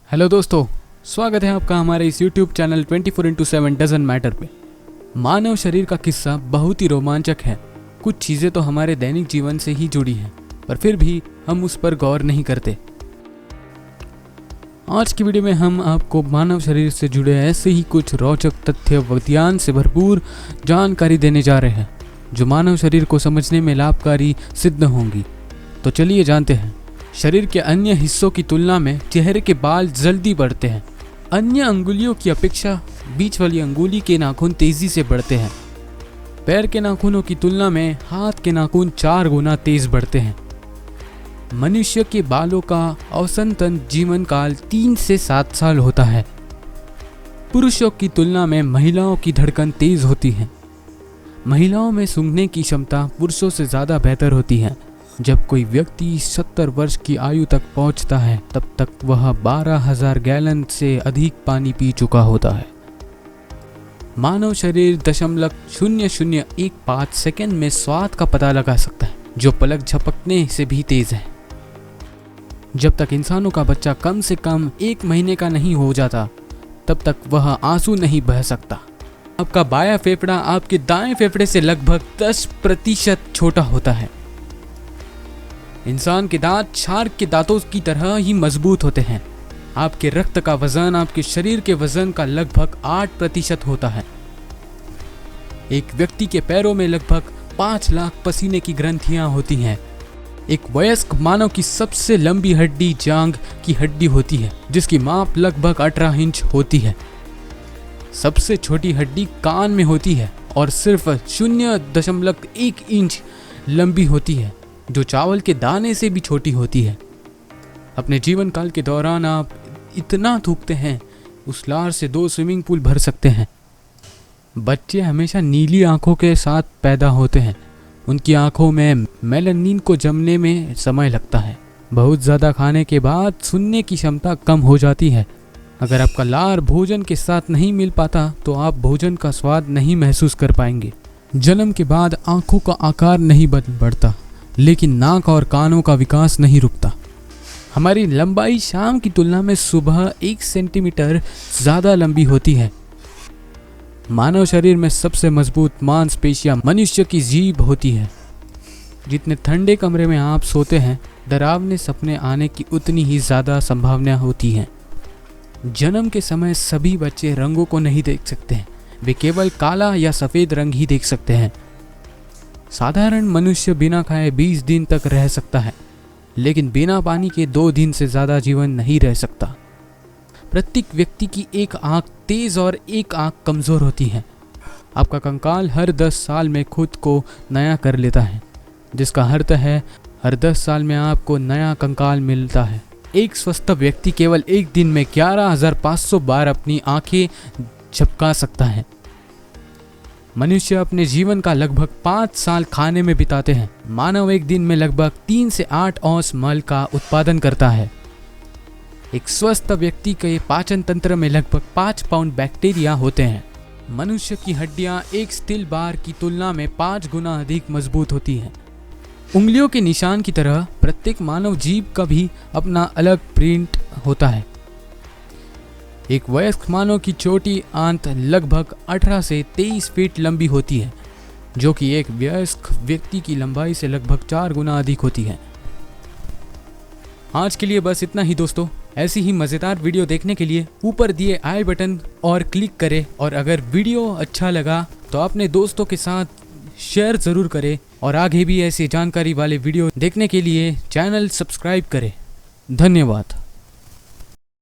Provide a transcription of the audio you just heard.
Hello दोस्तों, स्वागत है आपका हमारे इस YouTube channel 24x7 doesn't matter पे। मानव शरीर का किस्सा बहुत ही रोमांचक है। कुछ चीज़ें तो हमारे दैनिक जीवन से ही जुड़ी हैं, पर फिर भी हम उस पर गौर नहीं करते। आज की वीडियो में हम आपको मानव शरीर से जुड़े ऐसे ही कुछ रोचक तथ्य विज्ञान से भरपूर जानकारी देने जा रहे हैं, जो मानव शरीर को समझने में लाभकारी सिद्ध होंगी। तो चलिए जानते हैं। शरीर के अन्य हिस्सों की तुलना में चेहरे के बाल जल्दी बढ़ते हैं। अन्य अंगुलियों की अपेक्षा बीच वाली अंगुली के नाखून तेजी से बढ़ते हैं। पैर के नाखूनों की तुलना में हाथ के नाखून 4 गुना तेज बढ़ते हैं। मनुष्य के बालों का औसतन जीवन काल 3 से 7 साल होता है। पुरुषों की तुलना में महिलाओं की धड़कन तेज होती है। महिलाओं में सूंघने की क्षमता पुरुषों से ज़्यादा बेहतर होती है। जब कोई व्यक्ति 70 वर्ष की आयु तक पहुंचता है, तब तक वह 12,000 गैलन से अधिक पानी पी चुका होता है। मानव शरीर 0.0015 सेकंड में स्वाद का पता लगा सकता है, जो पलक झपकने से भी तेज है। जब तक इंसानों का बच्चा कम से कम 1 महीने का नहीं हो जाता, तब तक वह आंसू नहीं बह सकता। आपका बायां फेफड़ा आपके दाएं फेफड़े से लगभग 10% छोटा होता है। इंसान के दांत शार्क के दांतों की तरह ही मजबूत होते हैं। आपके रक्त का वजन आपके शरीर के वजन का लगभग 8% होता है। एक व्यक्ति के पैरों में लगभग 5 लाख पसीने की ग्रंथियां होती हैं। एक वयस्क मानव की सबसे लंबी हड्डी जांघ की हड्डी होती है, जिसकी माप लगभग 18 इंच होती है। सबसे छोटी हड्डी कान में होती है और सिर्फ 0.1 इंच लंबी होती है, जो चावल के दाने से भी छोटी होती है। अपने जीवन काल के दौरान आप इतना थूकते हैं, उस लार से 2 स्विमिंग पूल भर सकते हैं। बच्चे हमेशा नीली आंखों के साथ पैदा होते हैं। उनकी आंखों में मेलानिन को जमने में समय लगता है। बहुत ज़्यादा खाने के बाद सुनने की क्षमता कम हो जाती है। अगर आपका लार भोजन के साथ नहीं मिल पाता, तो आप भोजन का स्वाद नहीं महसूस कर पाएंगे। जन्म के बाद आंखों का आकार नहीं बढ़ता, लेकिन नाक और कानों का विकास नहीं रुकता। हमारी लंबाई शाम की तुलना में सुबह 1 सेंटीमीटर ज़्यादा लंबी होती है। मानव शरीर में सबसे मजबूत मांसपेशियां मनुष्य की जीभ होती है। जितने ठंडे कमरे में आप सोते हैं, डरावने सपने आने की उतनी ही ज़्यादा संभावना होती है। जन्म के समय सभी बच्चे रंगों को नहीं देख सकते हैं। वे केवल काला या सफ़ेद रंग ही देख सकते हैं। साधारण मनुष्य बिना खाए 20 दिन तक रह सकता है, लेकिन बिना पानी के 2 दिन से ज़्यादा जीवन नहीं रह सकता। प्रत्येक व्यक्ति की एक आंख तेज और एक आंख कमज़ोर होती है। आपका कंकाल हर 10 साल में खुद को नया कर लेता है, जिसका अर्थ है हर 10 साल में आपको नया कंकाल मिलता है। एक स्वस्थ व्यक्ति केवल एक दिन में 11,500 बार अपनी आंखें झपका सकता है। मनुष्य अपने जीवन का लगभग 5 साल खाने में बिताते हैं। मानव एक दिन में लगभग 3 से 8 औंस मल का उत्पादन करता है। एक स्वस्थ व्यक्ति के पाचन तंत्र में लगभग 5 पाउंड बैक्टीरिया होते हैं। मनुष्य की हड्डियां एक स्टील बार की तुलना में 5 गुना अधिक मजबूत होती हैं। उंगलियों के निशान की तरह प्रत्येक मानव जीभ का भी अपना अलग प्रिंट होता है। एक वयस्क मानव की छोटी आंत लगभग 18 से 23 फीट लंबी होती है, जो कि एक वयस्क व्यक्ति की लंबाई से लगभग 4 गुना अधिक होती है। आज के लिए बस इतना ही दोस्तों। ऐसी ही मज़ेदार वीडियो देखने के लिए ऊपर दिए आई बटन और क्लिक करें, और अगर वीडियो अच्छा लगा तो अपने दोस्तों के साथ शेयर ज़रूर करें, और आगे भी ऐसी जानकारी वाले वीडियो देखने के लिए चैनल सब्सक्राइब करें। धन्यवाद।